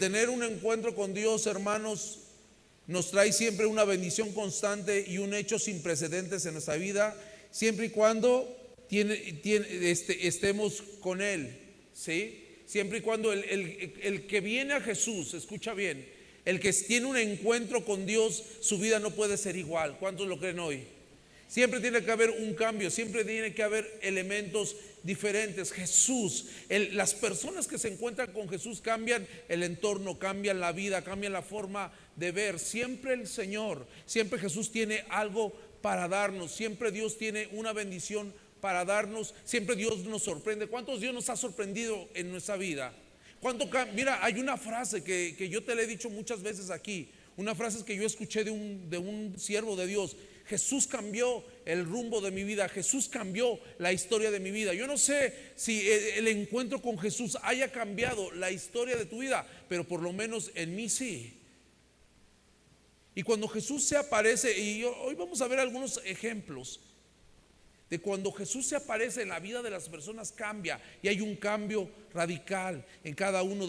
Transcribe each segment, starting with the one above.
tener un encuentro con Dios, hermanos, nos trae siempre una bendición constante y un hecho sin precedentes en nuestra vida, siempre y cuando estemos con Él, ¿sí? Siempre y cuando el que viene a Jesús, escucha bien, el que tiene un encuentro con Dios, su vida no puede ser igual. ¿Cuántos lo creen hoy? Siempre tiene que haber un cambio, siempre tiene que haber elementos diferentes. Jesús, las personas que se encuentran con Jesús cambian el entorno, cambian la vida, cambian la forma de ver. Siempre el Señor, siempre Jesús tiene algo para darnos, siempre Dios tiene una bendición para darnos, siempre Dios nos sorprende. ¿Cuántos Dios nos ha sorprendido en nuestra vida? Mira, hay una frase que yo te la he dicho muchas veces aquí, una frase que yo escuché de un siervo de Dios. Jesús cambió el rumbo de mi vida, Jesús cambió la historia de mi vida. Yo no sé si el encuentro con Jesús haya cambiado la historia de tu vida, pero por lo menos en mí sí. Y cuando Jesús se aparece, y hoy vamos a ver algunos ejemplos de cuando Jesús se aparece en la vida de las personas, cambia y hay un cambio radical en cada uno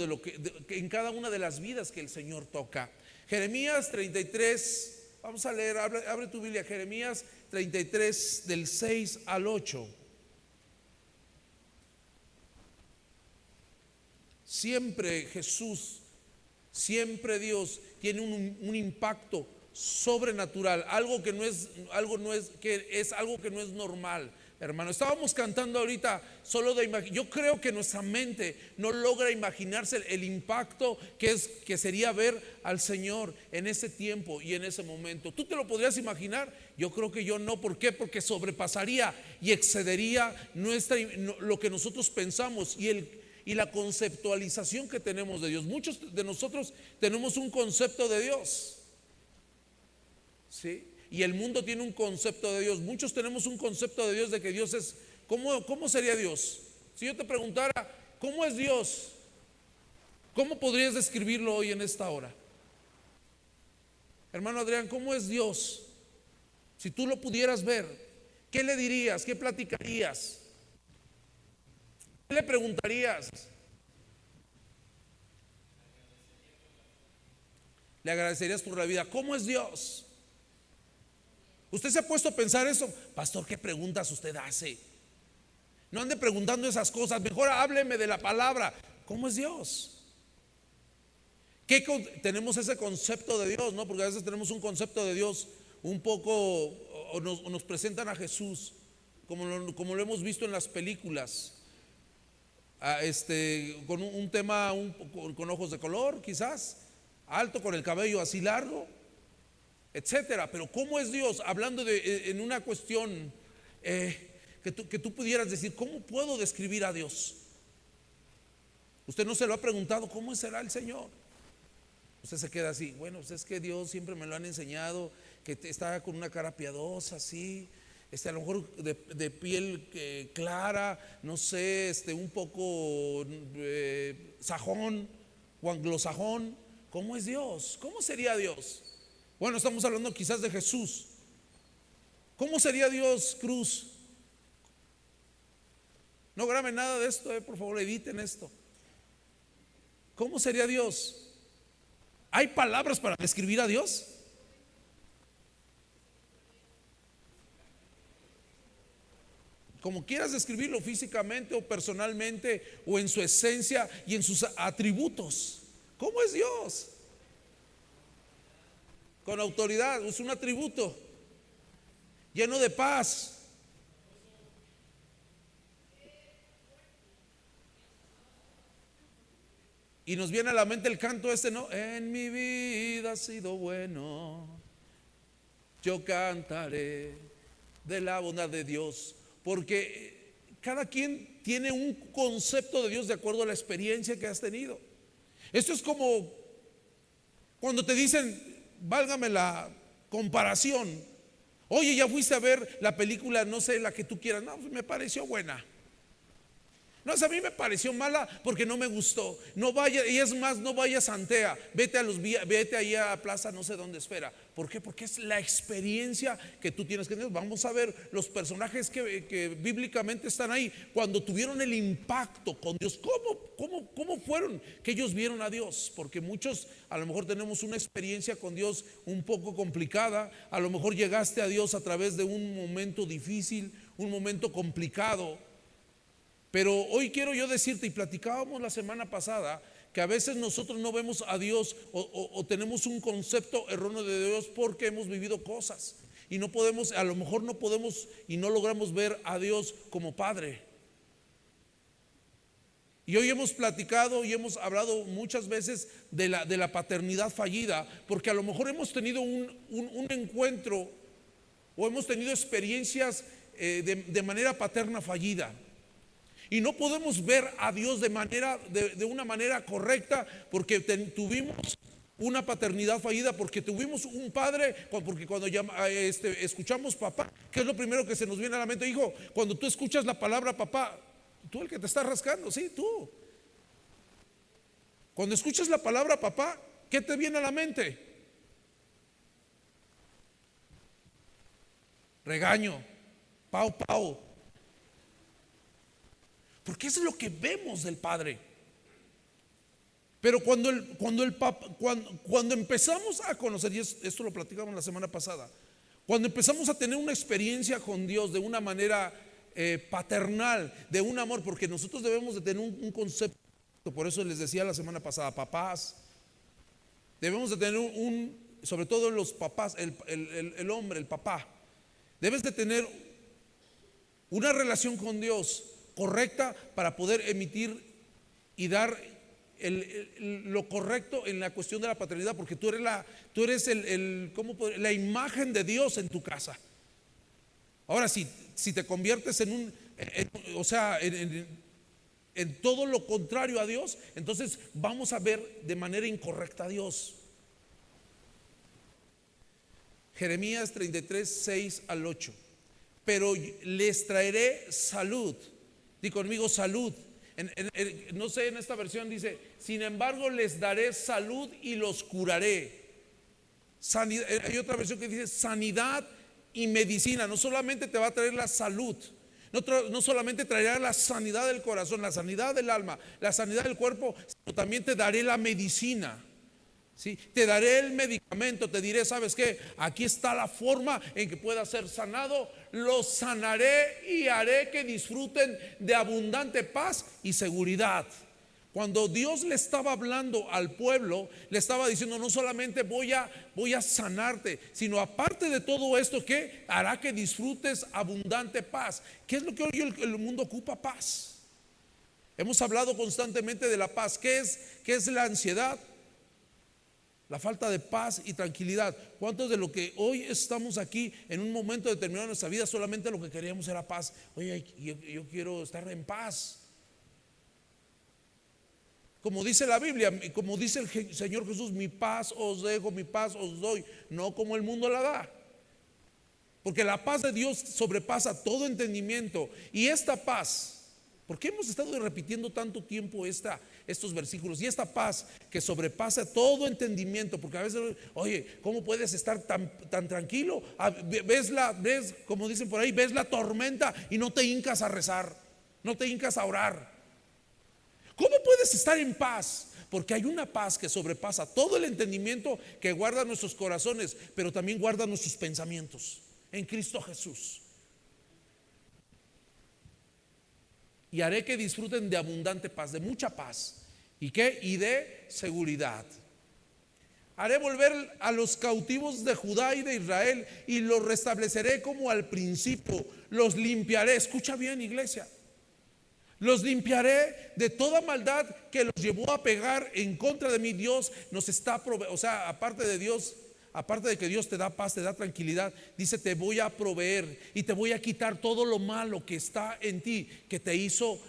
en cada una de las vidas que el Señor toca. Jeremías 33, vamos a leer, abre tu Biblia, Jeremías 33 del 6 al 8. Siempre Jesús, siempre Dios tiene un impacto sobrenatural, algo que no es normal, hermano. Estábamos cantando ahorita solo de imaginar. Yo creo que nuestra mente no logra imaginarse el impacto que sería ver al Señor en ese tiempo y en ese momento. ¿Tú te lo podrías imaginar? Yo creo que yo no. ¿Por qué? Porque sobrepasaría y excedería lo que nosotros pensamos y la conceptualización que tenemos de Dios. Muchos de nosotros tenemos un concepto de Dios, ¿sí? Y el mundo tiene un concepto de Dios. Muchos tenemos un concepto de Dios, de que Dios es, ¿cómo sería Dios? Si yo te preguntara, ¿cómo es Dios? ¿Cómo podrías describirlo hoy en esta hora? Hermano Adrián, ¿cómo es Dios? Si tú lo pudieras ver, ¿qué le dirías? ¿Qué platicarías? ¿Qué le preguntarías? Le agradecerías por la vida. ¿Cómo es Dios? ¿Usted se ha puesto a pensar eso? Pastor, ¿qué preguntas usted hace? No ande preguntando esas cosas, mejor hábleme de la palabra. ¿Cómo es Dios? Tenemos ese concepto de Dios, ¿no? Porque a veces tenemos un concepto de Dios un poco, o nos presentan a Jesús como lo hemos visto en las películas, con un tema con ojos de color, quizás, alto, con el cabello así largo, etcétera. Pero ¿cómo es Dios? Hablando en una cuestión que tú pudieras decir, ¿cómo puedo describir a Dios? Usted no se lo ha preguntado, ¿cómo será el Señor? Usted se queda así, bueno, pues es que Dios siempre me lo han enseñado, que está con una cara piadosa, así, a lo mejor de piel clara, no sé, un poco sajón o anglosajón. ¿Cómo es Dios? ¿Cómo sería Dios? Bueno, estamos hablando quizás de Jesús. ¿Cómo sería Dios, Cruz? No graben nada de esto, por favor, eviten esto. ¿Cómo sería Dios? ¿Hay palabras para describir a Dios? Como quieras describirlo, físicamente o personalmente, o en su esencia y en sus atributos. ¿Cómo es Dios? Con autoridad, es un atributo, lleno de paz. Y nos viene a la mente el canto ¿no? En mi vida ha sido bueno, yo cantaré de la bondad de Dios. Porque cada quien tiene un concepto de Dios de acuerdo a la experiencia que has tenido. Esto es como cuando te dicen, válgame la comparación, oye, ya fuiste a ver la película, no sé, la que tú quieras. No, pues me pareció buena. No, a mí me pareció mala porque no me gustó. No vaya, y es más, no vayas a Antea, vete ahí a Plaza no sé dónde, Esfera. ¿Por qué? Porque es la experiencia que tú tienes que tener. Vamos a ver los personajes que bíblicamente están ahí, cuando tuvieron el impacto con Dios. ¿Cómo fueron que ellos vieron a Dios? Porque muchos a lo mejor tenemos una experiencia con Dios un poco complicada. A lo mejor llegaste a Dios a través de un momento difícil, un momento complicado. Pero hoy quiero yo decirte, y platicábamos la semana pasada, que a veces nosotros no vemos a Dios o tenemos un concepto erróneo de Dios porque hemos vivido cosas y no podemos, a lo mejor no podemos y no logramos ver a Dios como Padre. Y hoy hemos platicado y hemos hablado muchas veces de la paternidad fallida, porque a lo mejor hemos tenido un encuentro o hemos tenido experiencias de manera paterna fallida. Y no podemos ver a Dios de una manera correcta porque tuvimos una paternidad fallida, porque tuvimos un padre, porque cuando escuchamos papá, ¿qué es lo primero que se nos viene a la mente? Hijo, cuando tú escuchas la palabra papá, tú el que te está rascando, sí, tú. Cuando escuchas la palabra papá, ¿qué te viene a la mente? Regaño, pau, pau. Porque eso es lo que vemos del Padre. Pero cuando empezamos a conocer, y esto lo platicamos la semana pasada, cuando empezamos a tener una experiencia con Dios de una manera paternal, de un amor, porque nosotros debemos de tener un concepto, por eso les decía la semana pasada, papás, debemos de tener sobre todo los papás, el hombre, el papá, debes de tener una relación con Dios correcta para poder emitir y dar lo correcto en la cuestión de la paternidad, porque tú eres la imagen de Dios en tu casa. Ahora, si te conviertes en todo lo contrario a Dios, entonces vamos a ver de manera incorrecta a Dios. Jeremías 33, 6 al 8. Pero les traeré salud. Di conmigo salud. No sé, en esta versión dice: sin embargo les daré salud y los curaré. Sanidad. Hay otra versión que dice sanidad y medicina. No solamente te va a traer la salud, no solamente traerá la sanidad del corazón, la sanidad del alma, la sanidad del cuerpo, sino también te daré la medicina. ¿Sí? Te daré el medicamento, te diré, ¿sabes qué? Aquí está la forma en que pueda ser sanado. Los sanaré y haré que disfruten de abundante paz y seguridad. Cuando Dios le estaba hablando al pueblo, le estaba diciendo: no solamente voy a sanarte, sino aparte de todo esto, ¿qué? Hará que disfrutes abundante paz. ¿Qué es lo que hoy el mundo ocupa? Paz. Hemos hablado constantemente de la paz. ¿Qué es la ansiedad? La falta de paz y tranquilidad. ¿Cuántos de lo que hoy estamos aquí en un momento determinado de nuestra vida solamente lo que queríamos era paz? Oye, yo quiero estar en paz. Como dice la Biblia, como dice el Señor Jesús: mi paz os dejo, mi paz os doy, no como el mundo la da. Porque la paz de Dios sobrepasa todo entendimiento. Y esta paz, ¿por qué hemos estado repitiendo tanto tiempo estos versículos? Y esta paz que sobrepasa todo entendimiento, porque a veces, oye, ¿cómo puedes estar tan tranquilo? Ves, como dicen por ahí, ves la tormenta y no te hincas a rezar, no te hincas a orar. ¿Cómo puedes estar en paz? Porque hay una paz que sobrepasa todo el entendimiento, que guarda nuestros corazones, pero también guarda nuestros pensamientos en Cristo Jesús. Y haré que disfruten de abundante paz, de mucha paz. ¿Y qué? Y de seguridad. Haré volver a los cautivos de Judá y de Israel y los restableceré como al principio. Los limpiaré. Escucha bien, iglesia. Los limpiaré de toda maldad que los llevó a pegar en contra de mí. Dios nos está aparte de Dios, aparte de que Dios te da paz, te da tranquilidad, dice: te voy a proveer y te voy a quitar todo lo malo que está en ti, que te hizo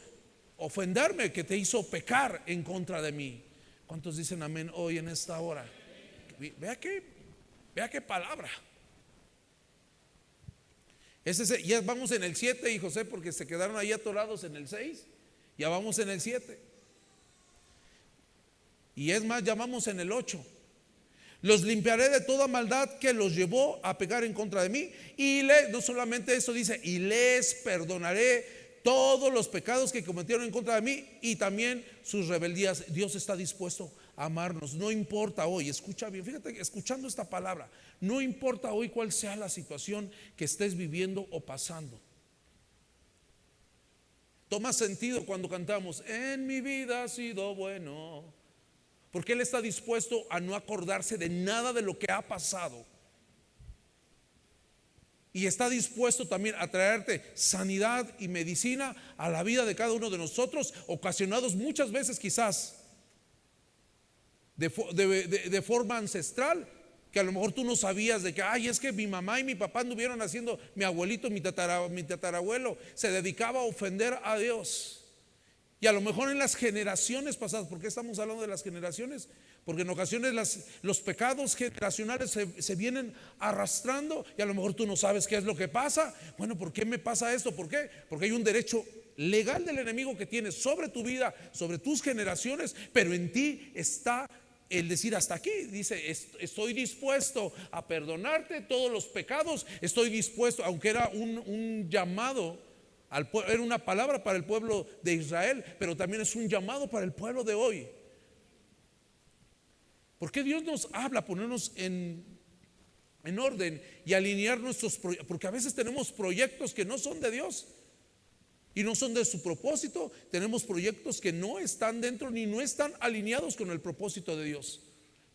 ofenderme, que te hizo pecar en contra de mí. ¿Cuántos dicen amén hoy en esta hora? Vea qué palabra. Ya vamos en el 7, y José, porque se quedaron ahí atorados en el 6. Ya vamos en el 7. Y es más, ya vamos en el 8. Los limpiaré de toda maldad que los llevó a pecar en contra de mí. Y no solamente eso dice, y les perdonaré todos los pecados que cometieron en contra de mí y también sus rebeldías. Dios está dispuesto a amarnos. No importa hoy, escucha bien, fíjate, escuchando esta palabra, no importa hoy cuál sea la situación que estés viviendo o pasando. Toma sentido cuando cantamos, en mi vida ha sido bueno. Porque Él está dispuesto a no acordarse de nada de lo que ha pasado. Y está dispuesto también a traerte sanidad y medicina a la vida de cada uno de nosotros, ocasionados muchas veces quizás de forma ancestral, que a lo mejor tú no sabías de que, ay, es que mi mamá y mi papá anduvieron haciendo, mi abuelito, mi tatarabuelo, se dedicaba a ofender a Dios. Y a lo mejor en las generaciones pasadas, ¿por qué estamos hablando de las generaciones? Porque en ocasiones los pecados generacionales se vienen arrastrando y a lo mejor tú no sabes qué es lo que pasa. Bueno, ¿por qué me pasa esto? ¿Por qué? Porque hay un derecho legal del enemigo que tiene sobre tu vida, sobre tus generaciones, pero en ti está el decir hasta aquí. Dice, estoy dispuesto a perdonarte todos los pecados, estoy dispuesto, aunque era un llamado, era una palabra para el pueblo de Israel, pero también es un llamado para el pueblo de hoy. Porque Dios nos habla, ponernos en orden y alinear nuestros proyectos, porque a veces tenemos proyectos que no son de Dios y no son de su propósito. Tenemos proyectos que no están dentro ni no están alineados con el propósito de Dios.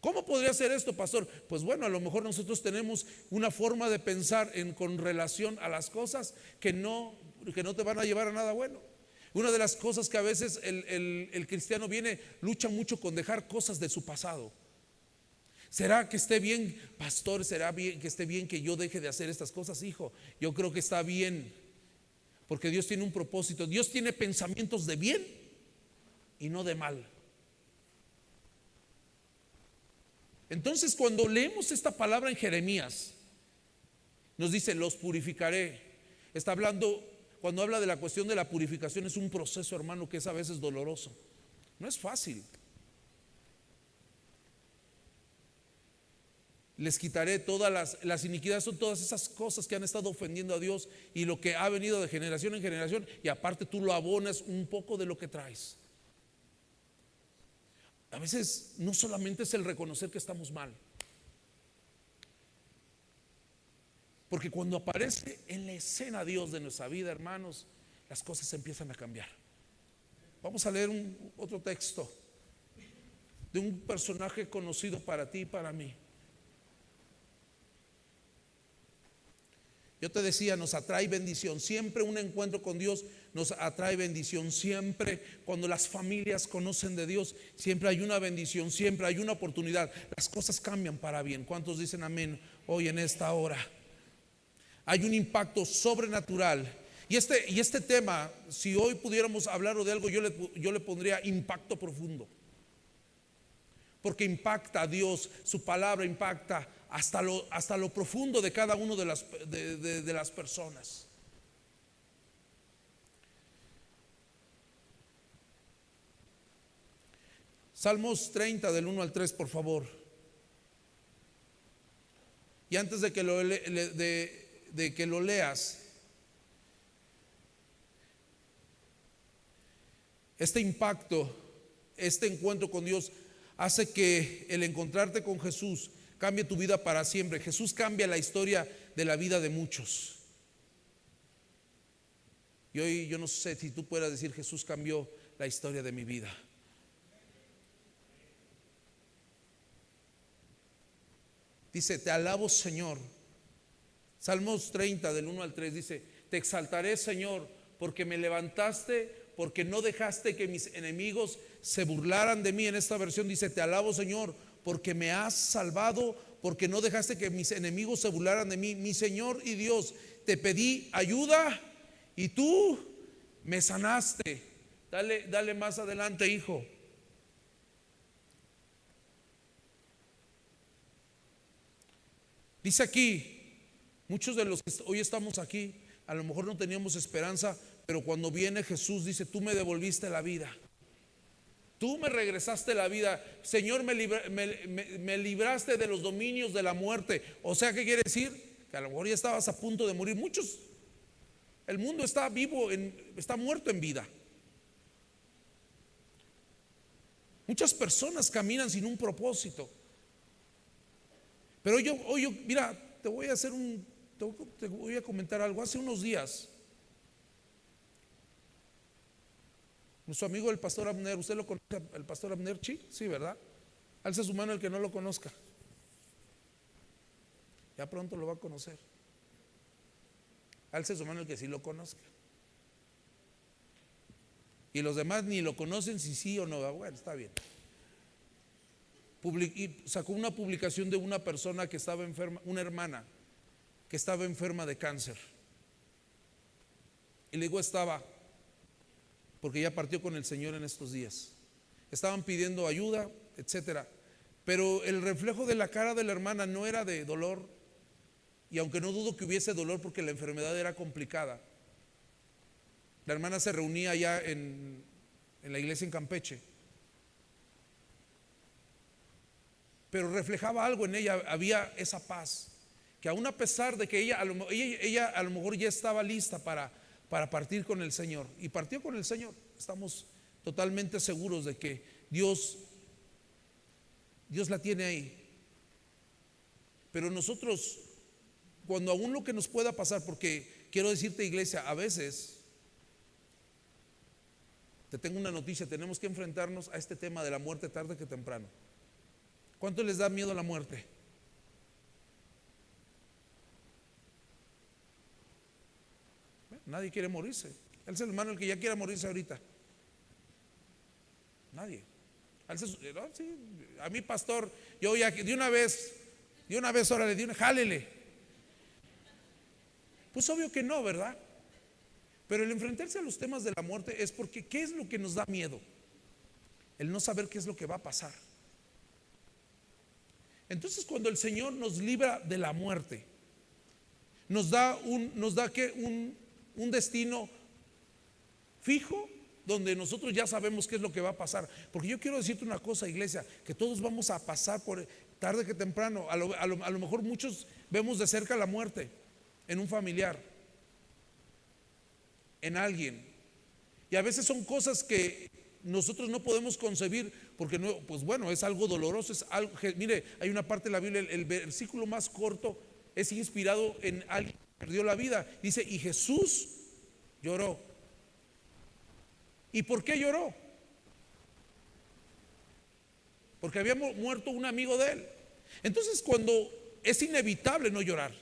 ¿Cómo podría ser esto, pastor? Pues bueno, a lo mejor nosotros tenemos una forma de pensar con relación a las cosas que no te van a llevar a nada bueno. Una de las cosas que a veces el cristiano lucha mucho con dejar cosas de su pasado. ¿Será que esté bien, pastor? ¿Será bien que esté bien que yo deje de hacer estas cosas? Hijo, yo creo que está bien, porque Dios tiene un propósito. Dios tiene pensamientos de bien y no de mal. Entonces, cuando leemos esta palabra en Jeremías, nos dice, los purificaré. Está hablando, cuando habla de la cuestión de la purificación, es un proceso, hermano, que es a veces doloroso. No es fácil. Les quitaré todas las iniquidades, son todas esas cosas que han estado ofendiendo a Dios y lo que ha venido de generación en generación, y aparte tú lo abonas un poco de lo que traes. A veces no solamente es el reconocer que estamos mal, porque cuando aparece en la escena Dios de nuestra vida, hermanos, las cosas empiezan a cambiar. Vamos a leer otro texto de un personaje conocido para ti y para mí. Yo te decía, nos atrae bendición. Siempre un encuentro con Dios nos atrae bendición. Siempre cuando las familias conocen de Dios, siempre hay una bendición, siempre hay una oportunidad. Las cosas cambian para bien. ¿Cuántos dicen amén hoy en esta hora? Hay un impacto sobrenatural. Y este tema, si hoy pudiéramos hablar de algo, yo le pondría impacto profundo. Porque impacta a Dios, su palabra impacta hasta lo profundo de cada uno de las personas. Salmos 30 del 1 al 3, por favor. Y antes de que lo leas, este impacto, este encuentro con Dios hace que el encontrarte con Jesús cambie tu vida para siempre. Jesús cambia la historia de la vida de muchos. Y hoy yo no sé si tú puedas decir, Jesús cambió la historia de mi vida. Dice, te alabo, Señor. Salmos 30 del 1 al 3 dice, te exaltaré, Señor, porque me levantaste, porque no dejaste que mis enemigos se burlaran de mí. En esta versión dice, te alabo, Señor, porque me has salvado, porque no dejaste que mis enemigos se burlaran de mí. Mi Señor y Dios, te pedí ayuda y tú me sanaste. Dale más adelante, hijo. Dice aquí, muchos de los que hoy estamos aquí, a lo mejor no teníamos esperanza, pero cuando viene Jesús dice, tú me devolviste la vida. Tú me regresaste la vida, Señor, me libraste de los dominios de la muerte. O sea, ¿qué quiere decir? Que a lo mejor ya estabas a punto de morir. El mundo está vivo, está muerto en vida. Muchas personas caminan sin un propósito. Pero hoy mira, te voy a comentar algo. Hace unos días, nuestro amigo el pastor Abner, ¿usted lo conoce, el pastor Abner? Sí, ¿verdad? Alce su mano el que no lo conozca. Ya pronto lo va a conocer. Alce su mano el que sí lo conozca. Y los demás ni lo conocen, si sí o no. Bueno, está bien. Y sacó una publicación de una persona que estaba enferma, una hermana que estaba enferma de cáncer. Y le digo estaba, porque ya partió con el Señor en estos días. Estaban pidiendo ayuda, etcétera. Pero el reflejo de la cara de la hermana no era de dolor. Y aunque no dudo que hubiese dolor porque la enfermedad era complicada, la hermana se reunía allá en la iglesia en Campeche. Pero reflejaba algo en ella, había esa paz. Que aún a pesar de que ella a lo mejor ya estaba lista para partir con el Señor. Y partió con el Señor. Estamos totalmente seguros de que Dios la tiene ahí. Pero nosotros, cuando aún lo que nos pueda pasar, porque quiero decirte, iglesia, a veces te tengo una noticia, tenemos que enfrentarnos a este tema de la muerte tarde que temprano. ¿Cuánto les da miedo a la muerte? Nadie quiere morirse. Él es el hermano el que ya quiera morirse ahorita. Nadie. Sí, a mi pastor, yo ya de una vez, órale, jálele. Pues obvio que no, ¿verdad? Pero el enfrentarse a los temas de la muerte es porque ¿qué es lo que nos da miedo? El no saber qué es lo que va a pasar. Entonces, cuando el Señor nos libra de la muerte, nos da un destino fijo, donde nosotros ya sabemos qué es lo que va a pasar. Porque yo quiero decirte una cosa, iglesia, que todos vamos a pasar por tarde que temprano. A lo mejor muchos vemos de cerca la muerte en un familiar, en alguien, y a veces son cosas que nosotros no podemos concebir, porque no, pues bueno, es algo doloroso, es algo que, mire, hay una parte de la Biblia, el versículo más corto es inspirado en alguien que perdió la vida. Dice, y Jesús lloró. ¿Y por qué lloró? Porque había muerto un amigo de él. Entonces, cuando es inevitable no llorar,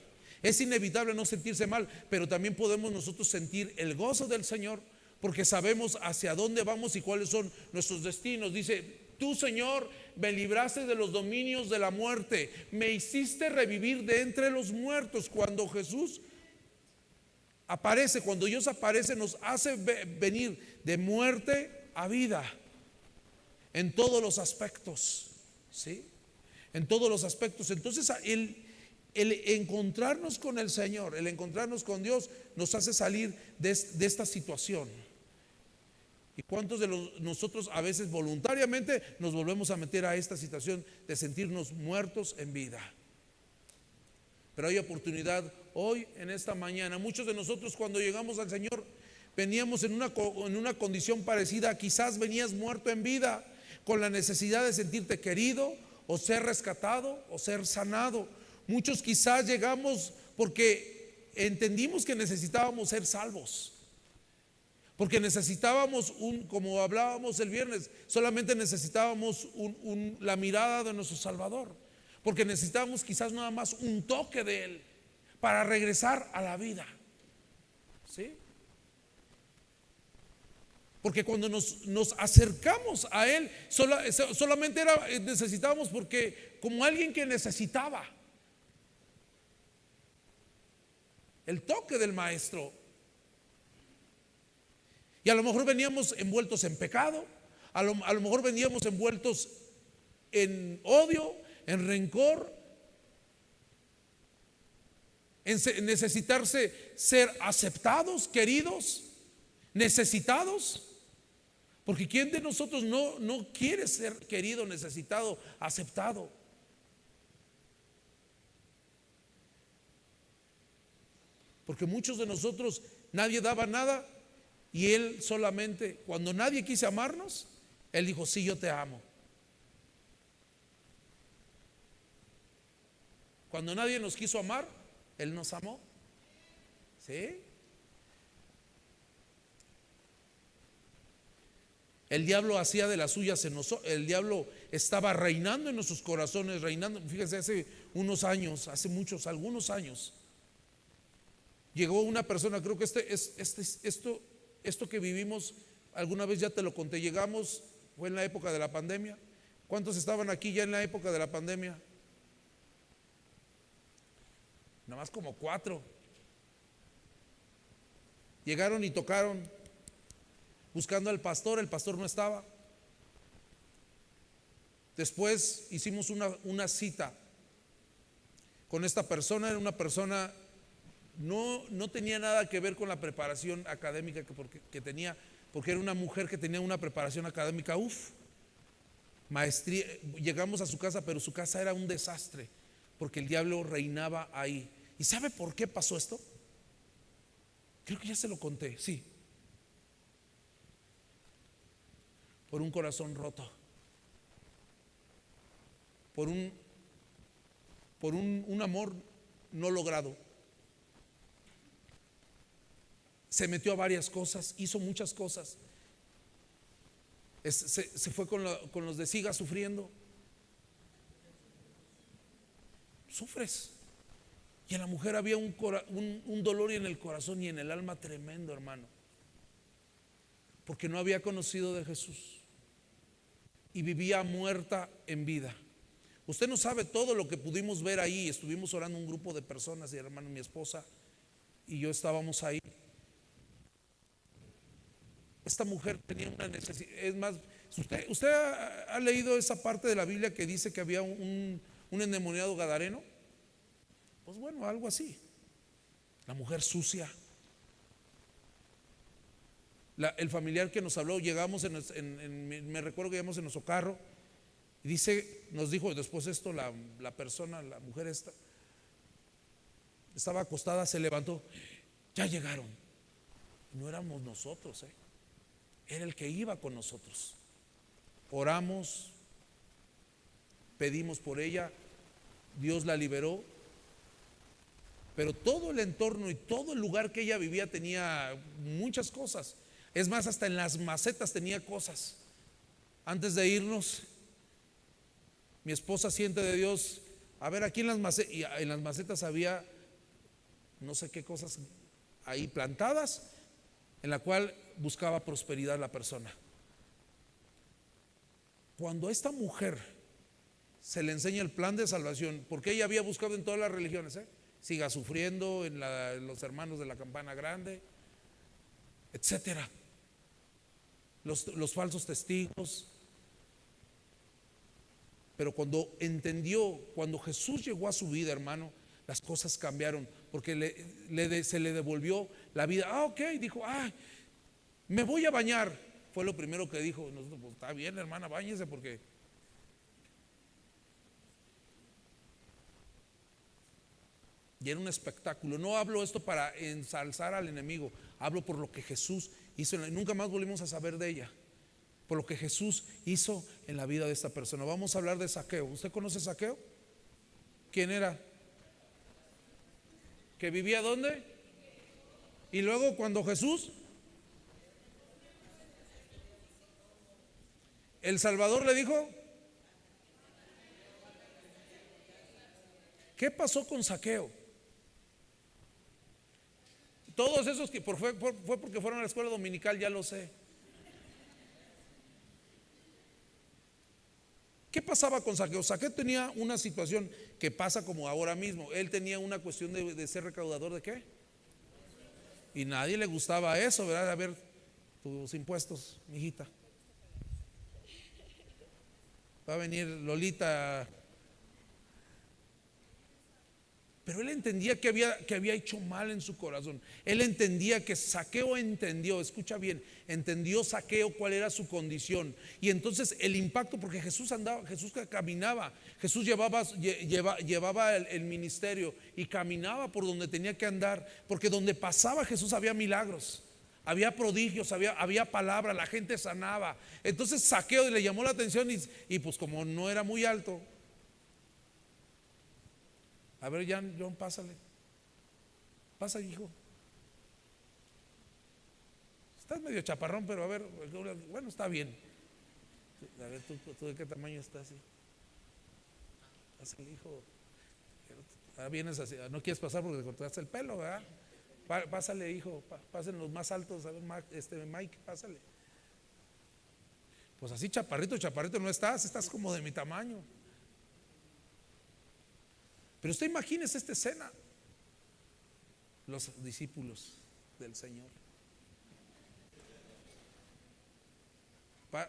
es inevitable no sentirse mal, pero también podemos nosotros sentir el gozo del Señor, porque sabemos hacia dónde vamos y cuáles son nuestros destinos. Dice, tú, Señor, me libraste de los dominios de la muerte, me hiciste revivir de entre los muertos. Cuando Jesús aparece, cuando Dios aparece, nos hace venir de muerte a vida en todos los aspectos, ¿sí? En todos los aspectos. Entonces el encontrarnos con el Señor, el encontrarnos con Dios, nos hace salir de esta situación. ¿Y cuántos de nosotros a veces voluntariamente nos volvemos a meter a esta situación de sentirnos muertos en vida? Pero hay oportunidad hoy, en esta mañana. Muchos de nosotros, cuando llegamos al Señor, veníamos en una condición parecida. Quizás venías muerto en vida, con la necesidad de sentirte querido, o ser rescatado, o ser sanado. Muchos quizás llegamos porque entendimos que necesitábamos ser salvos, porque necesitábamos como hablábamos el viernes, solamente necesitábamos la mirada de nuestro Salvador, porque necesitábamos quizás nada más un toque de Él para regresar a la vida, ¿sí? Porque cuando nos acercamos a Él, solamente necesitábamos porque como alguien que necesitaba el toque del Maestro. Y a lo mejor veníamos envueltos en pecado, a lo mejor veníamos envueltos en odio, en rencor, en necesitarse ser aceptados, queridos, necesitados. Porque ¿quién de nosotros no quiere ser querido, necesitado, aceptado? Porque muchos de nosotros nadie daba nada y Él solamente, cuando nadie quiso amarnos, Él dijo, sí, yo te amo. Cuando nadie nos quiso amar, Él nos amó. ¿Sí? El diablo hacía de las suyas en nosotros. El diablo estaba reinando en nuestros corazones, reinando. Fíjense, hace unos años, hace muchos, algunos años, llegó una persona, creo que esto que vivimos, alguna vez ya te lo conté, llegamos, fue en la época de la pandemia. ¿Cuántos estaban aquí ya en la época de la pandemia? Nada más como 4. Llegaron y tocaron buscando al pastor, el pastor no estaba. Después hicimos una cita con esta persona. Era una persona, no tenía nada que ver con la preparación académica que tenía, porque era una mujer que tenía una preparación académica, maestría. Llegamos a su casa, pero su casa era un desastre, porque el diablo reinaba ahí. ¿Y sabe por qué pasó esto? Creo que ya se lo conté, sí. Por un corazón roto, por un amor no logrado. Se metió a varias cosas, hizo muchas cosas. Se fue con los de siga sufriendo. Sufres. Y en la mujer había un dolor en el corazón y en el alma tremendo, hermano, porque no había conocido de Jesús y vivía muerta en vida. Usted no sabe todo lo que pudimos ver ahí. Estuvimos orando un grupo de personas, y hermano, mi esposa y yo estábamos ahí. Esta mujer tenía una necesidad. Es más, ¿usted ha leído esa parte de la Biblia que dice que había un endemoniado gadareno? Pues bueno, algo así. La mujer sucia. El familiar que nos habló, llegamos me recuerdo que llegamos en nuestro carro y nos dijo después esto, la persona, la mujer estaba acostada, se levantó, ya llegaron. No éramos nosotros, era el que iba con nosotros. Oramos, pedimos por ella, Dios la liberó. Pero todo el entorno y todo el lugar que ella vivía tenía muchas cosas. Es más, hasta en las macetas tenía cosas. Antes de irnos, mi esposa siente de Dios, a ver, aquí en las macetas había no sé qué cosas ahí plantadas, en la cual buscaba prosperidad la persona. Cuando a esta mujer se le enseña el plan de salvación, porque ella había buscado en todas las religiones, siga sufriendo, en los hermanos de la campana grande, etcétera, los falsos testigos. Pero cuando entendió, cuando Jesús llegó a su vida, hermano, las cosas cambiaron, porque se le devolvió la vida. Ok, dijo, me voy a bañar. Fue lo primero que dijo. Nosotros, pues está bien, hermana, báñese, porque y era un espectáculo. No hablo esto para ensalzar al enemigo, hablo por lo que Jesús hizo. Nunca más volvimos a saber de ella, por lo que Jesús hizo en la vida de esta persona. Vamos a hablar de Zaqueo. ¿Usted conoce a Zaqueo? ¿Quién era? ¿Que vivía dónde? Y luego cuando Jesús, el Salvador, le dijo, ¿qué pasó con Zaqueo? Todos esos que fue porque fueron a la escuela dominical, ya lo sé. ¿Qué pasaba con Zaqueo? Zaqueo tenía una situación que pasa como ahora mismo. Él tenía una cuestión de ser recaudador de qué. Y nadie le gustaba eso, ¿verdad? A ver, tus impuestos, mijita. Va a venir Lolita. Pero él entendía que había hecho mal en su corazón. Él entendía que Zaqueo entendió, escucha bien, entendió Zaqueo cuál era su condición. Y entonces el impacto, porque Jesús caminaba, Jesús llevaba el ministerio y caminaba por donde tenía que andar, porque donde pasaba Jesús había milagros, había prodigios, había palabra, la gente sanaba. Entonces Zaqueo le llamó la atención y pues como no era muy alto, a ver, John, pásale. Pasa, hijo. Estás medio chaparrón, pero a ver, bueno, está bien. A ver, ¿tú de qué tamaño estás? Pásale, hijo. Vienes así, no quieres pasar porque te cortaste el pelo, ¿verdad? Pásale, hijo. Pasen los más altos. A ver, Mike, pásale. Pues así chaparrito no estás como de mi tamaño. Pero usted imagínese esta escena, los discípulos del Señor.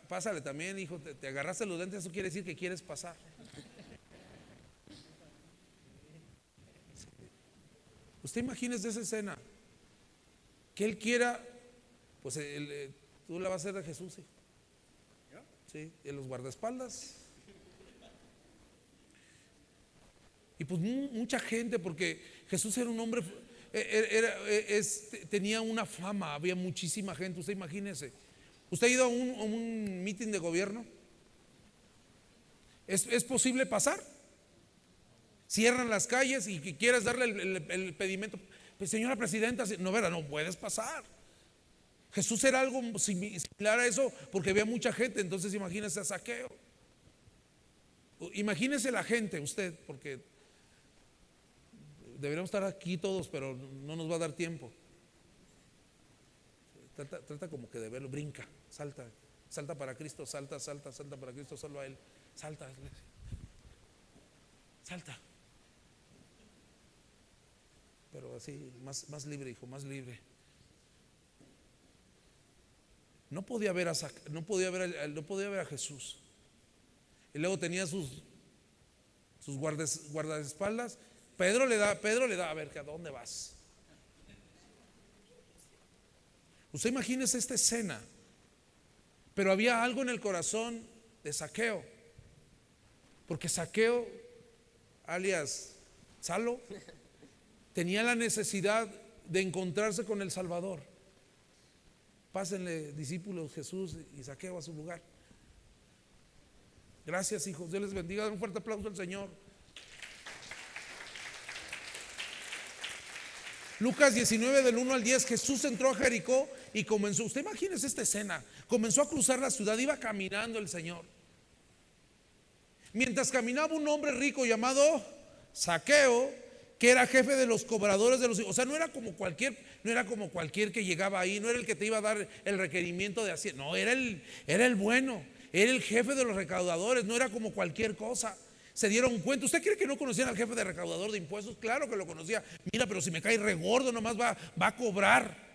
Pásale también, hijo, te agarraste los lentes, eso quiere decir que quieres pasar. Usted imagínese esa escena, que él quiera, pues tú la vas a hacer de Jesús, hijo. Sí, en los guardaespaldas. Y pues mucha gente, porque Jesús era un hombre, tenía una fama, había muchísima gente. Usted imagínese, ¿usted ha ido a un meeting de gobierno? ¿Es posible pasar? Cierran las calles y que quieras darle el pedimento, pues señora presidenta, no, ¿verdad? No puedes pasar. Jesús era algo similar a eso, porque había mucha gente. Entonces imagínese a Zaqueo. Imagínese la gente, usted, porque deberíamos estar aquí todos, pero no nos va a dar tiempo. Trata como que de verlo, brinca, salta para Cristo, salta para Cristo, solo a Él, salta. Pero así, más libre, hijo, más libre. No podía ver a Jesús. Y luego tenía sus guardaespaldas. Pedro le da, a ver, ¿a dónde vas? Usted imagínese esta escena. Pero había algo en el corazón de Zaqueo, porque Zaqueo, alias Salo, tenía la necesidad de encontrarse con el Salvador. Pásenle, discípulos, Jesús y Zaqueo a su lugar. Gracias, hijos, Dios les bendiga. Un fuerte aplauso al Señor. Lucas 19 del 1 al 10. Jesús entró a Jericó y comenzó, usted imagínese esta escena, comenzó a cruzar la ciudad, iba caminando el Señor. Mientras caminaba un hombre rico llamado Zaqueo, que era jefe de los cobradores de los, o sea, no era como cualquier que llegaba ahí, no era el que te iba a dar el requerimiento de hacer, no, era el bueno, era el jefe de los recaudadores, no era como cualquier cosa. Se dieron cuenta. ¿Usted cree que no conocían al jefe de recaudador de impuestos? Claro que lo conocía. Mira, pero si me cae regordo, nomás va a cobrar.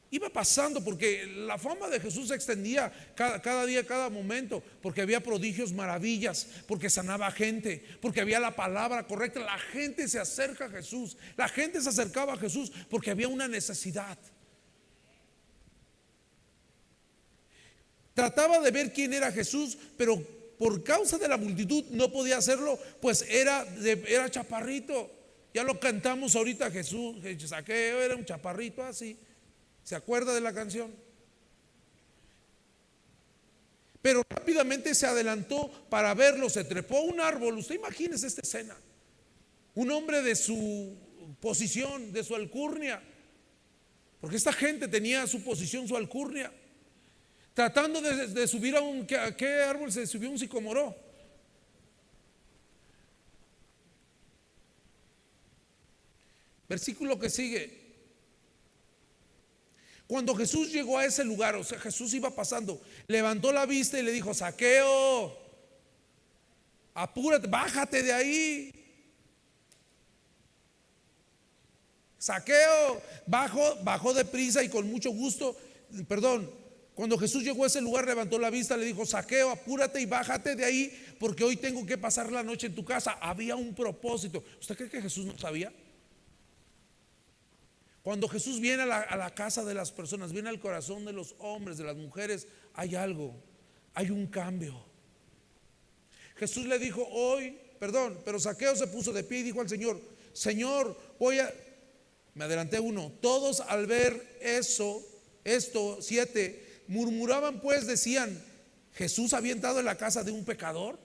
Iba pasando, porque la fama de Jesús se extendía cada día, cada momento, porque había prodigios, maravillas, porque sanaba gente, porque había la palabra correcta. La gente se acerca a Jesús, la gente se acercaba a Jesús porque había una necesidad. Trataba de ver quién era Jesús, pero por causa de la multitud no podía hacerlo, pues era chaparrito. Ya lo cantamos ahorita. Jesús, Zaqueo era un chaparrito así. ¿Se acuerda de la canción? Pero rápidamente se adelantó para verlo, se trepó a un árbol. Usted imagínese esta escena. Un hombre de su posición, de su alcurnia, porque esta gente tenía su posición, su alcurnia, tratando de subir ¿a qué árbol se subió? Un sicomoro. Versículo que sigue. Cuando Jesús llegó a ese lugar, o sea, Jesús iba pasando, levantó la vista y le dijo: Zaqueo, apúrate, bájate de ahí. Zaqueo bajó deprisa y con mucho gusto, Cuando Jesús llegó a ese lugar, levantó la vista, le dijo: Zaqueo, apúrate y bájate de ahí, porque hoy tengo que pasar la noche en tu casa. Había un propósito. ¿Usted cree que Jesús no sabía? Cuando Jesús viene a la casa de las personas, viene al corazón de los hombres, de las mujeres, hay algo, hay un cambio. Jesús le dijo pero Zaqueo se puso de pie y dijo al Señor: Señor, me adelanté uno. Todos al ver esto, 7, murmuraban, pues decían: ¿Jesús había entrado en la casa de un pecador?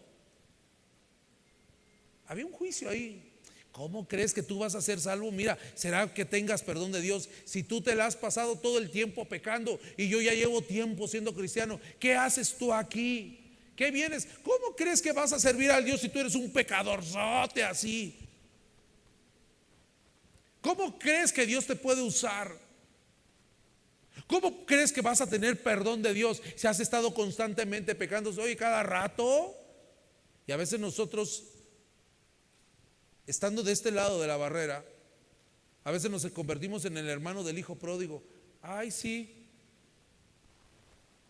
Había un juicio ahí. ¿Cómo crees que tú vas a ser salvo? Mira, ¿será que tengas perdón de Dios si tú te la has pasado todo el tiempo pecando y yo ya llevo tiempo siendo cristiano? ¿Qué haces tú aquí? ¿Qué vienes? ¿Cómo crees que vas a servir a Dios si tú eres un pecadorzote así? ¿Cómo crees que Dios te puede usar? ¿Cómo crees que vas a tener perdón de Dios si has estado constantemente pecando? Oye, cada rato. Y a veces nosotros, estando de este lado de la barrera, a veces nos convertimos en el hermano del hijo pródigo. Ay, sí.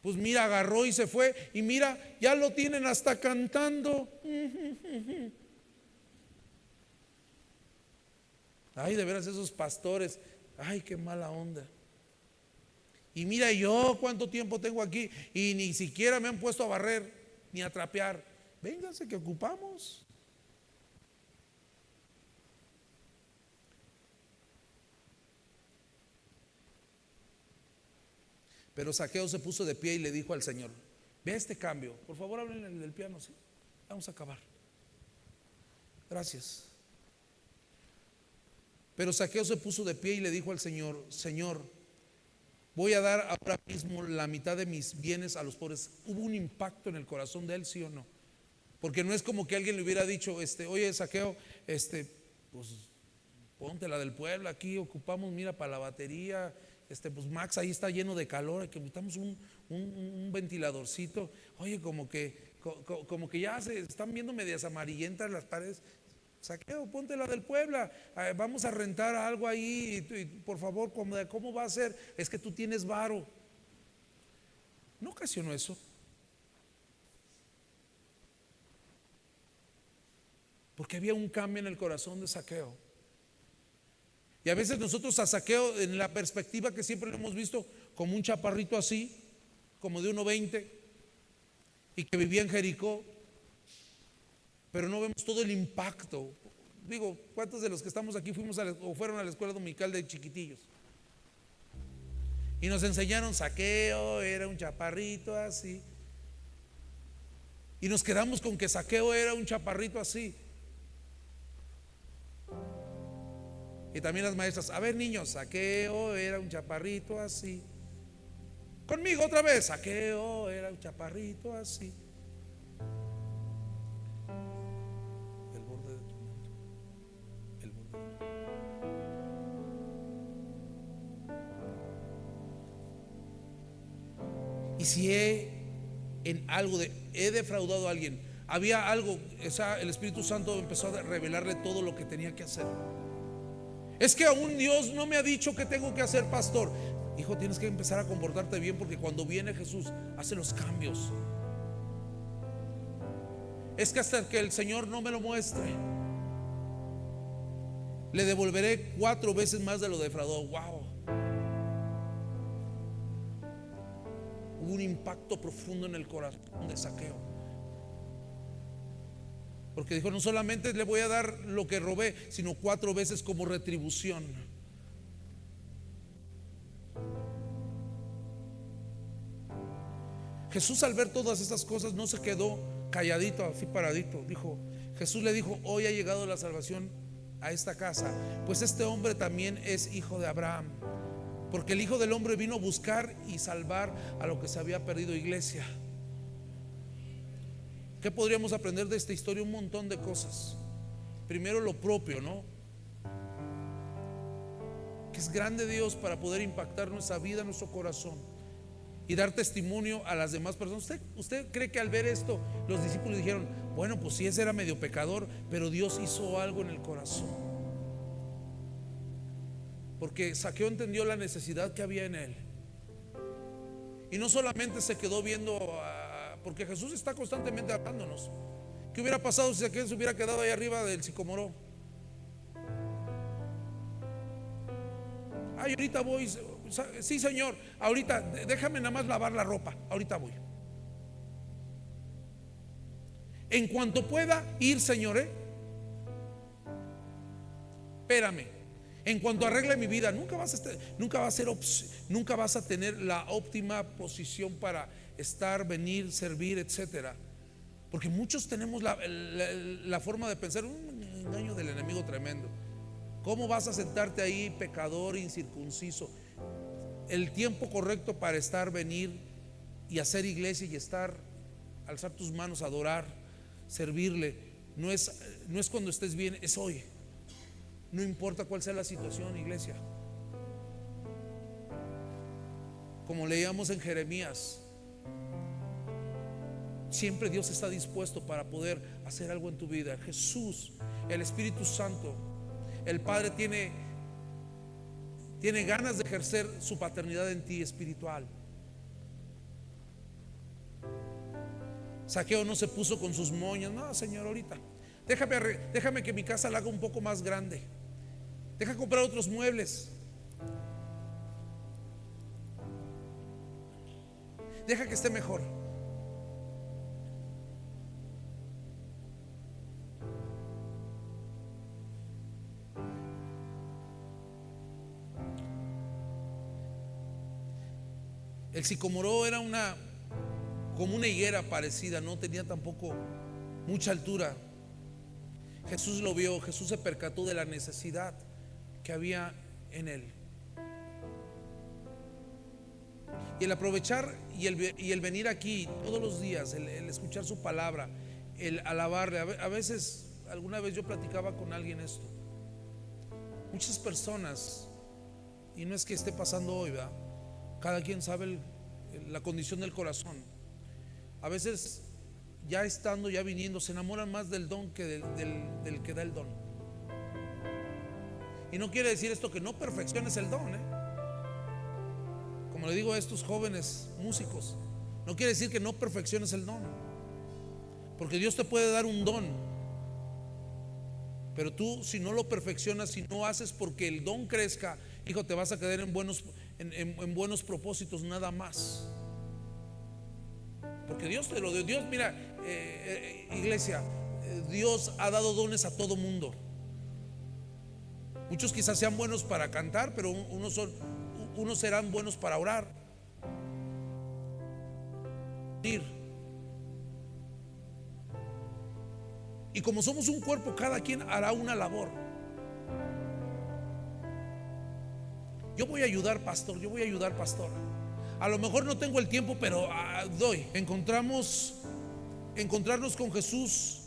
Pues mira, agarró y se fue. Y mira, ya lo tienen hasta cantando. Ay, de veras esos pastores. Ay, qué mala onda. Y mira, yo cuánto tiempo tengo aquí y ni siquiera me han puesto a barrer ni a trapear. Vénganse que ocupamos. Pero Zaqueo se puso de pie y le dijo al Señor: ve este cambio. Por favor, hablen del piano, ¿sí? Vamos a acabar. Gracias. Pero Zaqueo se puso de pie y le dijo al Señor: Señor, voy a dar ahora mismo la mitad de mis bienes a los pobres. ¿Hubo un impacto en el corazón de él, sí o no? Porque no es como que alguien le hubiera dicho: oye, Zaqueo, pues ponte la del pueblo, aquí ocupamos, mira, para la batería. Pues Max ahí está lleno de calor, que necesitamos un ventiladorcito. Oye, como que ya se están viendo medias amarillentas las paredes. Zaqueo, ponte la del Puebla, vamos a rentar algo ahí y por favor, ¿cómo va a ser? Es que tú tienes varo. ¿No ocasionó eso? Porque había un cambio en el corazón de Zaqueo. Y a veces nosotros a Zaqueo, en la perspectiva que siempre lo hemos visto como un chaparrito así, como de 1.20, y que vivía en Jericó, pero no vemos todo el impacto. Digo, ¿cuántos de los que estamos aquí fueron a la escuela dominical de chiquitillos? Y nos enseñaron: Zaqueo era un chaparrito así. Y nos quedamos con que Zaqueo era un chaparrito así. Y también las maestras: a ver, niños, Zaqueo era un chaparrito así. Conmigo otra vez: Zaqueo era un chaparrito así. El borde de tu manto. El borde de tu manto. Y si he defraudado a alguien, había algo, el Espíritu Santo empezó a revelarle todo lo que tenía que hacer. Es que aún Dios no me ha dicho qué tengo que hacer, pastor. Hijo, tienes que empezar a comportarte bien, porque cuando viene Jesús hace los cambios. Es que hasta que el Señor no me lo muestre, le devolveré 4 veces más de lo defraudado. Wow. Hubo un impacto profundo en el corazón de Zaqueo. Porque dijo: no solamente le voy a dar lo que robé, sino 4 veces como retribución. Jesús, al ver todas estas cosas, no se quedó calladito, así paradito. Jesús le dijo: hoy ha llegado la salvación a esta casa, pues este hombre también es hijo de Abraham. Porque el Hijo del Hombre vino a buscar y salvar a lo que se había perdido. Iglesia, ¿qué podríamos aprender de esta historia? Un montón de cosas. Primero, lo propio, ¿no? Que es grande Dios para poder impactar nuestra vida, nuestro corazón, y dar testimonio a las demás personas. ¿Usted cree que al ver esto los discípulos dijeron: bueno, pues sí, ese era medio pecador, pero Dios hizo algo en el corazón? Porque Zaqueo entendió la necesidad que había en él. Y no solamente se quedó viendo, porque Jesús está constantemente hablándonos. ¿Qué hubiera pasado si aquel se hubiera quedado ahí arriba del sicómoro? Ay, ahorita voy. Sí, Señor, ahorita déjame nada más lavar la ropa, ahorita voy. En cuanto pueda ir, Señor, espérame. En cuanto arregle mi vida, nunca vas a tener la óptima posición para estar, venir, servir, etcétera. Porque muchos tenemos la forma de pensar, un engaño del enemigo tremendo. ¿Cómo vas a sentarte ahí, pecador, incircunciso? El tiempo correcto para estar, venir y hacer iglesia y estar, alzar tus manos, adorar, servirle, no es cuando estés bien, es hoy. No importa cuál sea la situación, iglesia. Como leíamos en Jeremías, siempre Dios está dispuesto para poder hacer algo en tu vida. Jesús, el Espíritu Santo, el Padre tiene ganas de ejercer su paternidad en ti espiritual. Zaqueo no se puso con sus moñas. No, Señor, ahorita déjame que mi casa la haga un poco más grande. Deja comprar otros muebles. Deja que esté mejor. El sicómoro era como una higuera parecida, no tenía tampoco mucha altura. Jesús lo vio, Jesús se percató de la necesidad que había en él. Y el aprovechar y el venir aquí todos los días, el escuchar su palabra, el alabarle. A veces, alguna vez yo platicaba con alguien esto. Muchas personas, y no es que esté pasando hoy, ¿verdad? Cada quien sabe la condición del corazón. A veces, ya estando, ya viniendo, se enamoran más del don que del que da el don. Y no quiere decir esto que no perfecciones el don, Como le digo a estos jóvenes músicos, no quiere decir que no perfecciones el don, porque Dios te puede dar un don, pero tú, si no lo perfeccionas, si no haces porque el don crezca, hijo, te vas a quedar en buenos propósitos nada más. Porque Dios te lo dio. Dios, mira, iglesia, Dios ha dado dones a todo mundo. Muchos quizás sean buenos para cantar, pero unos serán buenos para orar. Y como somos un cuerpo, cada quien hará una labor. Yo voy a ayudar, pastor, yo voy a ayudar, pastor. A lo mejor no tengo el tiempo, pero doy. Encontrarnos con Jesús,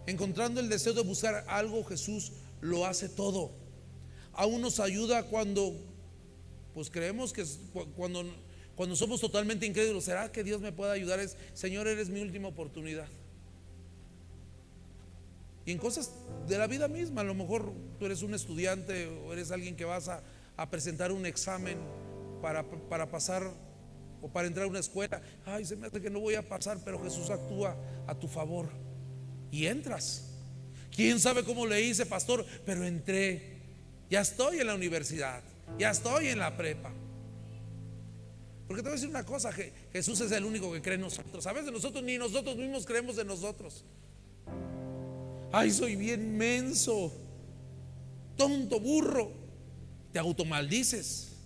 encontrando el deseo de buscar algo, Jesús lo hace todo. Aún nos ayuda cuando pues creemos que cuando somos totalmente incrédulos. ¿Será que Dios me puede ayudar? Señor, eres mi última oportunidad. Y en cosas de la vida misma, a lo mejor tú eres un estudiante o eres alguien que vas a presentar un examen para pasar o para entrar a una escuela. Ay, se me hace que no voy a pasar, pero Jesús actúa a tu favor y entras. ¿Quién sabe cómo le hice, pastor? Pero entré. Ya estoy en la universidad, ya estoy en la prepa. Porque te voy a decir una cosa, Jesús es el único que cree en nosotros. A veces nosotros ni nosotros mismos creemos en nosotros. Ay, soy bien menso, tonto, burro. Te automaldices.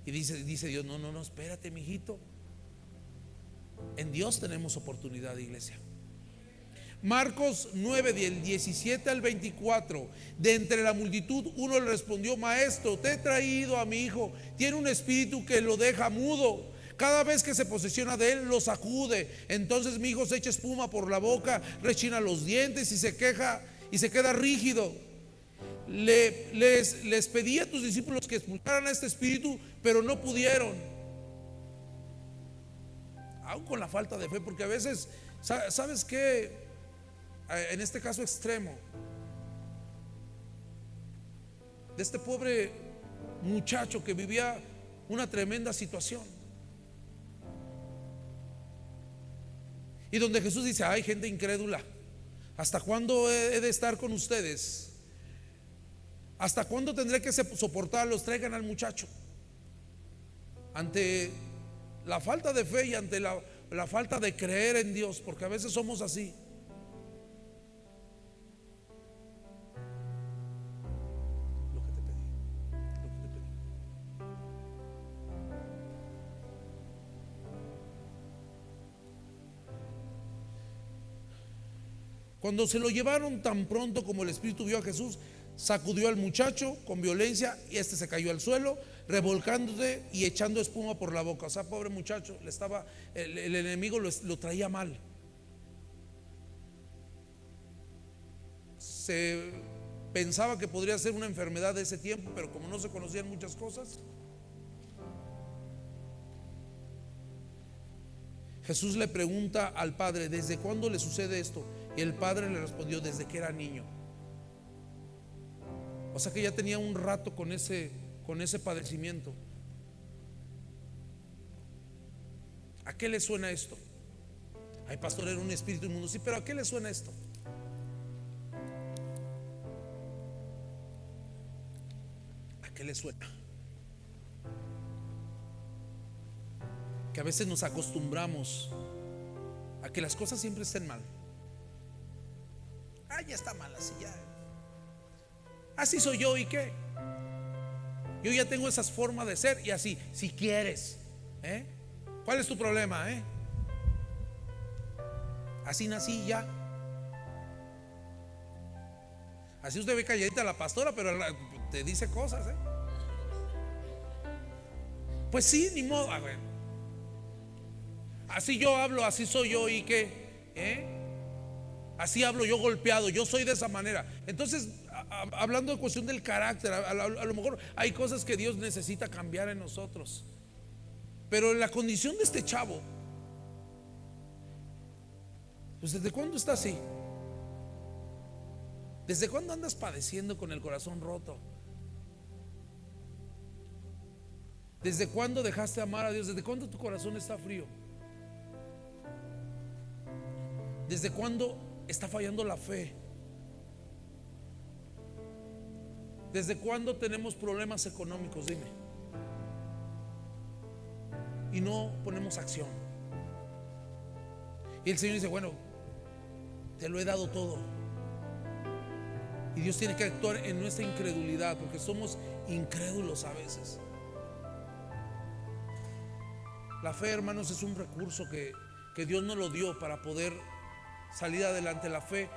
Y dice Dios, no, espérate, mijito. En Dios tenemos oportunidad, iglesia. Marcos 9, del 17 al 24. De entre la multitud uno le respondió: Maestro, te he traído a mi hijo, tiene un espíritu que lo deja mudo. Cada vez que se posesiona de él, lo sacude. Entonces mi hijo se echa espuma por la boca, rechina los dientes y se queja y se queda rígido. Les pedí a tus discípulos que expulsaran a este espíritu, pero no pudieron. Aún con la falta de fe, porque a veces, ¿sabes qué? En este caso extremo, de este pobre muchacho que vivía una tremenda situación. Y donde Jesús dice: hay gente incrédula, ¿hasta cuándo he de estar con ustedes? ¿Hasta cuándo tendré que soportarlos? Traigan al muchacho. Ante la falta de fe y ante la falta de creer en Dios, porque a veces somos así. Lo que te pedí, lo que te pedí. Cuando se lo llevaron, tan pronto como el Espíritu vio a Jesús, sacudió al muchacho con violencia y este se cayó al suelo, revolcándose y echando espuma por la boca. O sea, pobre muchacho, el enemigo lo traía mal. Se pensaba que podría ser una enfermedad de ese tiempo, pero como no se conocían muchas cosas, Jesús le pregunta al padre: ¿desde cuándo le sucede esto? Y el padre le respondió: desde que era niño. O sea que ya tenía un rato con ese padecimiento. ¿A qué le suena esto? Ay, pastor, era un espíritu inmundo. Sí, pero ¿a qué le suena esto? ¿A qué le suena? Que a veces nos acostumbramos a que las cosas siempre estén mal. Ah, ya está mal, así ya. Así soy yo, ¿y qué? Yo ya tengo esas formas de ser y así, si quieres, ¿cuál es tu problema? Así nací ya. Así usted ve calladita a la pastora, pero te dice cosas, Pues sí, ni modo. Así yo hablo, así soy yo, ¿y qué? Así hablo yo golpeado, yo soy de esa manera. Entonces, hablando de cuestión del carácter, a lo mejor hay cosas que Dios necesita cambiar en nosotros. Pero en la condición de este chavo, pues ¿desde cuándo está así? ¿Desde cuándo andas padeciendo con el corazón roto? ¿Desde cuándo dejaste amar a Dios? ¿Desde cuándo tu corazón está frío? ¿Desde cuándo está fallando la fe? ¿Desde cuándo tenemos problemas económicos? Dime. Y no ponemos acción. Y el Señor dice: bueno, te lo he dado todo. Y Dios tiene que actuar en nuestra incredulidad, porque somos incrédulos a veces. La fe, hermanos, es un recurso que Dios nos lo dio para poder salir adelante. La fe,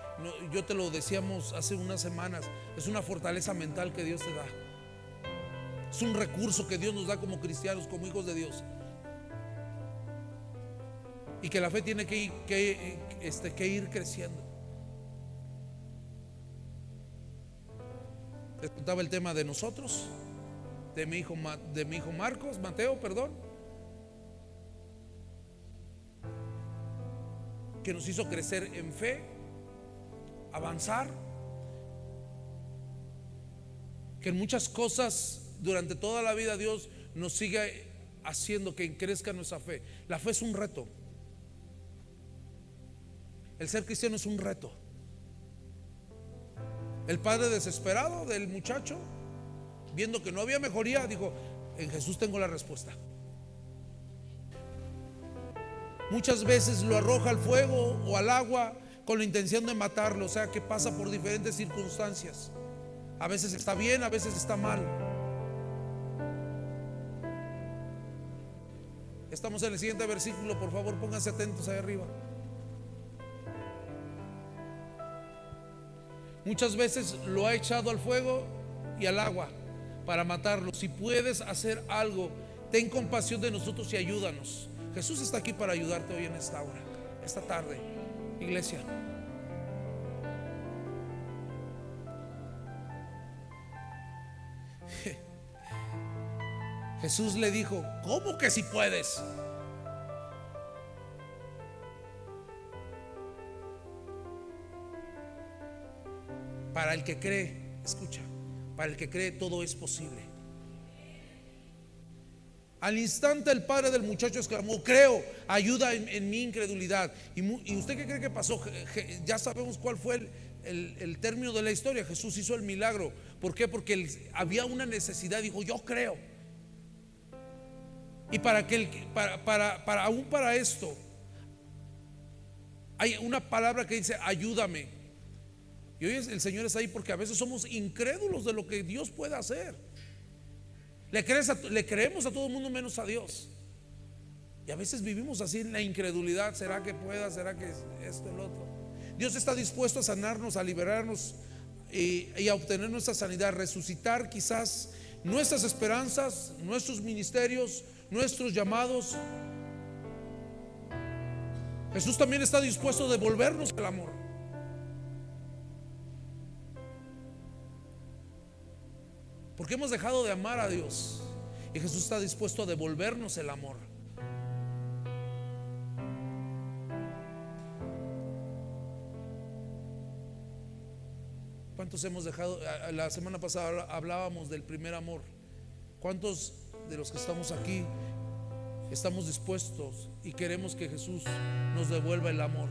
yo te lo decíamos hace unas semanas, es una fortaleza mental que Dios te da. Es un recurso que Dios nos da como cristianos, como hijos de Dios. Y que la fe tiene que ir creciendo. Les contaba el tema de nosotros, de mi hijo Mateo, que nos hizo crecer en fe, avanzar, que en muchas cosas durante toda la vida Dios nos sigue haciendo que crezca nuestra fe. La fe es un reto. El ser cristiano es un reto. El padre desesperado del muchacho, viendo que no había mejoría, dijo: en Jesús tengo la respuesta. Muchas veces lo arroja al fuego o al agua con la intención de matarlo. O sea, que pasa por diferentes circunstancias. A veces está bien, a veces está mal. Estamos en el siguiente versículo, por favor, pónganse atentos ahí arriba. Muchas veces lo ha echado al fuego y al agua para matarlo. Si puedes hacer algo, ten compasión de nosotros y ayúdanos. Jesús está aquí para ayudarte hoy en esta hora, esta tarde, iglesia. Jesús le dijo: ¿cómo que si puedes? Para el que cree, escucha, para el que cree todo es posible. Al instante el padre del muchacho exclamó: creo, ayuda en mi incredulidad. ¿Y usted qué cree que pasó? Ya sabemos cuál fue el término de la historia. Jesús hizo el milagro. ¿Por qué? Porque había una necesidad. Dijo: yo creo. Y aún para esto hay una palabra que dice: ayúdame. Y hoy el Señor está ahí porque a veces somos incrédulos de lo que Dios puede hacer. Le creemos a todo el mundo menos a Dios. Y a veces vivimos así en la incredulidad. ¿Será que pueda? ¿Será que esto, el otro? Dios está dispuesto a sanarnos, a liberarnos y a obtener nuestra sanidad, resucitar quizás nuestras esperanzas, nuestros ministerios, nuestros llamados. Jesús también está dispuesto a devolvernos el amor. Porque hemos dejado de amar a Dios, y Jesús está dispuesto a devolvernos el amor. ¿Cuántos hemos dejado? La semana pasada hablábamos del primer amor. ¿Cuántos de los que estamos aquí estamos dispuestos y queremos que Jesús nos devuelva el amor?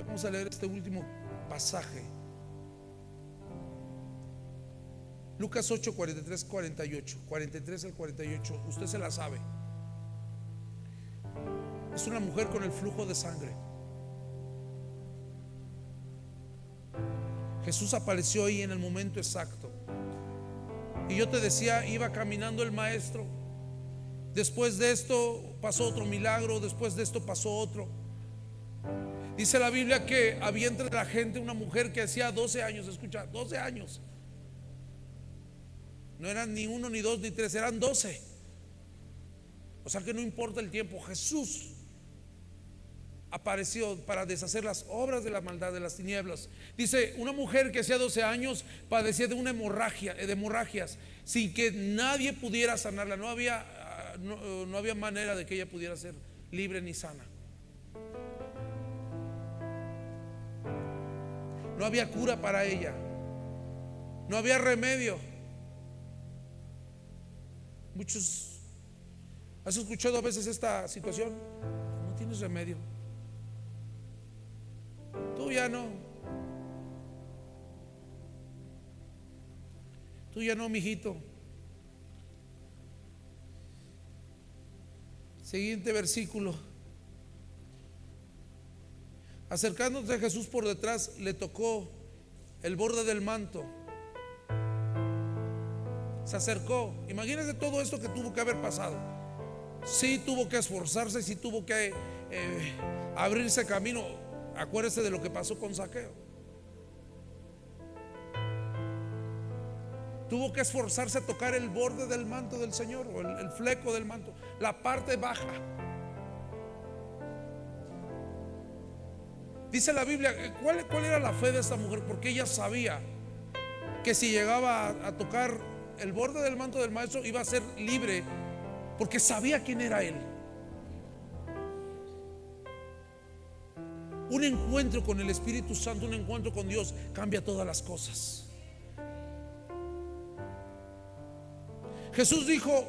Vamos a leer este último pasaje. Lucas 8, 43, 48. 43 al 48. Usted se la sabe. Es una mujer con el flujo de sangre. Jesús apareció ahí en el momento exacto. Y yo te decía, iba caminando el maestro. Después de esto pasó otro milagro. Después de esto pasó otro. Dice la Biblia que había entre la gente una mujer que hacía 12 años, escucha, 12 años. No eran ni uno, ni dos, ni tres, eran 12. O sea que no importa el tiempo. Jesús apareció para deshacer las obras de la maldad, de las tinieblas. Dice, una mujer que hacía 12 años padecía de una hemorragia, de hemorragias, sin que nadie pudiera sanarla. No había manera de que ella pudiera ser libre ni sana. No había cura para ella. No había remedio. Muchos, ¿has escuchado a veces esta situación? No tienes remedio. Tú ya no. Tú ya no, mijito. Siguiente versículo. Acercándose a Jesús por detrás, le tocó el borde del manto. Se acercó. Imagínense todo esto que tuvo que haber pasado. Sí tuvo que esforzarse, sí tuvo que abrirse camino. Acuérdese de lo que pasó con Zaqueo. Tuvo que esforzarse a tocar el borde del manto del Señor, o el fleco del manto, la parte baja. Dice la Biblia, ¿cuál era la fe de esta mujer? Porque ella sabía que si llegaba a tocar el borde del manto del maestro iba a ser libre, porque sabía quién era él. Un encuentro con el Espíritu Santo, un encuentro con Dios, cambia todas las cosas. Jesús dijo: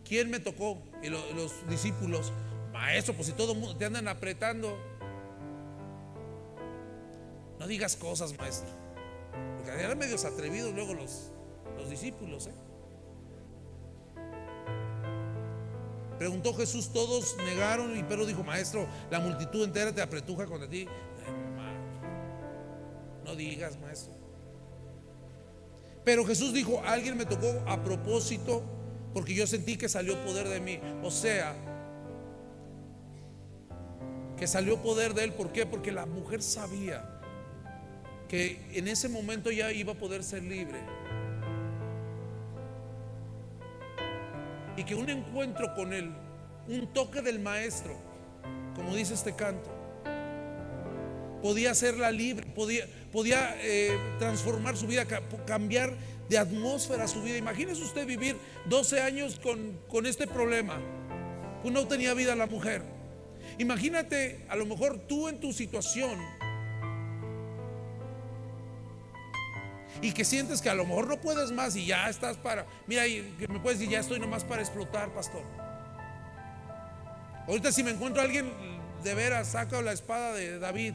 ¿quién me tocó? Y los discípulos: maestro, pues si todo el mundo te andan apretando, no digas cosas, maestro. Porque eran medios atrevidos luego los discípulos. Preguntó Jesús, todos negaron, y Pedro dijo: maestro, la multitud entera te apretuja contra ti. No digas, maestro. Pero Jesús dijo: alguien me tocó a propósito, porque yo sentí que salió poder de mí. O sea, que salió poder de él. ¿Por qué? Porque la mujer sabía que en ese momento ya iba a poder ser libre, y que un encuentro con él, un toque del maestro, como dice este canto, podía hacerla libre, podía transformar su vida, cambiar de atmósfera su vida. Imagínese usted vivir 12 años con este problema, pues no tenía vida la mujer. Imagínate a lo mejor tú en tu situación y que sientes que a lo mejor no puedes más y ya estás mira, y que me puedes decir, ya estoy nomás para explotar, pastor. Ahorita si me encuentro a alguien, de veras, saco la espada de David.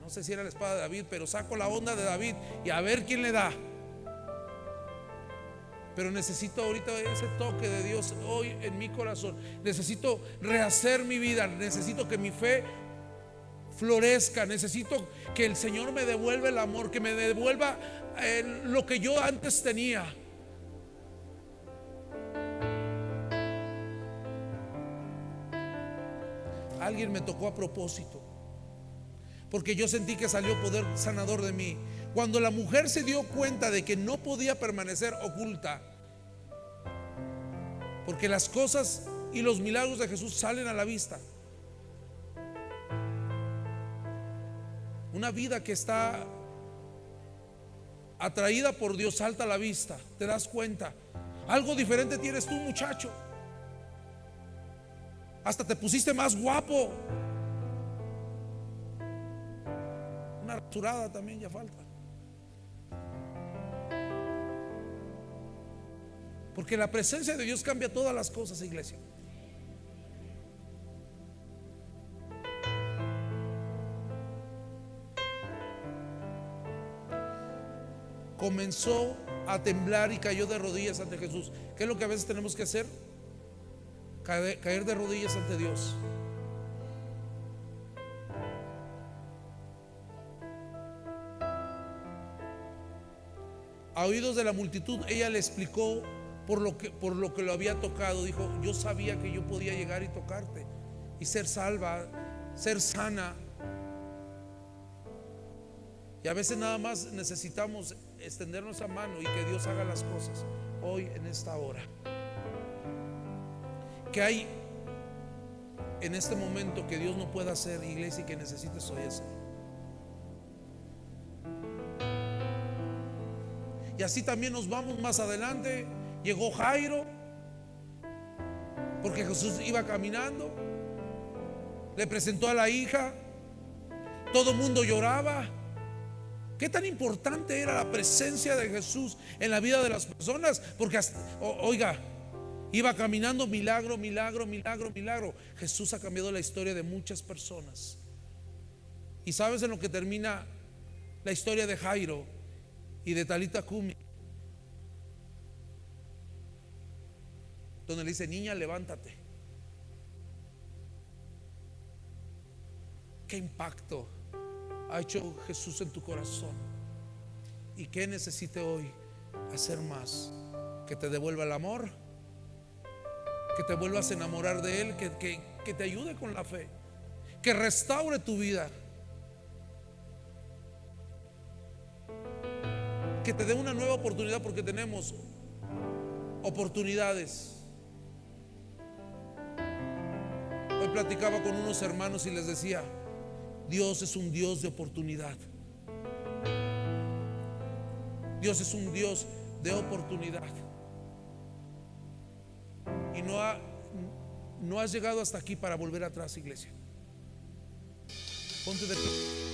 No sé si era la espada de David, pero saco la onda de David y a ver quién le da. Pero necesito ahorita ese toque de Dios hoy en mi corazón. Necesito rehacer mi vida, necesito que mi fe florezca, necesito que el Señor me devuelva el amor, que me devuelva lo que yo antes tenía. Alguien me tocó a propósito, porque yo sentí que salió poder sanador de mí. Cuando la mujer se dio cuenta de que no podía permanecer oculta, porque las cosas y los milagros de Jesús salen a la vista. Una vida que está atraída por Dios salta a la vista. Te das cuenta, algo diferente tienes tú, muchacho. Hasta te pusiste más guapo. Una rasurada también ya falta. Porque la presencia de Dios cambia todas las cosas, iglesia. Comenzó a temblar y cayó de rodillas ante Jesús. ¿Qué es lo que a veces tenemos que hacer? Caer de rodillas ante Dios. A oídos de la multitud, ella le explicó por lo que lo había tocado. Dijo: yo sabía que yo podía llegar y tocarte y ser salva, ser sana. Y a veces nada más necesitamos extender nuestra mano y que Dios haga las cosas hoy en esta hora. ¿Qué hay en este momento que Dios no pueda hacer, iglesia, y que necesites hoy hacer? Y así también nos vamos más adelante. Llegó Jairo, porque Jesús iba caminando, le presentó a la hija, todo el mundo lloraba. ¿Qué tan importante era la presencia de Jesús en la vida de las personas? Porque oiga, iba caminando, milagro, milagro, milagro, milagro. Jesús ha cambiado la historia de muchas personas. ¿Y sabes en lo que termina la historia de Jairo y de Talita Kumi? Donde le dice: niña, levántate. ¿Qué impacto ha hecho Jesús en tu corazón? ¿Y qué necesite hoy hacer más? Que te devuelva el amor, que te vuelvas a enamorar de Él, que te ayude con la fe, que restaure tu vida, que te dé una nueva oportunidad, porque tenemos oportunidades. Hoy platicaba con unos hermanos y les decía: Dios es un Dios de oportunidad. Dios es un Dios de oportunidad. Y no has llegado hasta aquí para volver atrás, iglesia. Ponte de pie.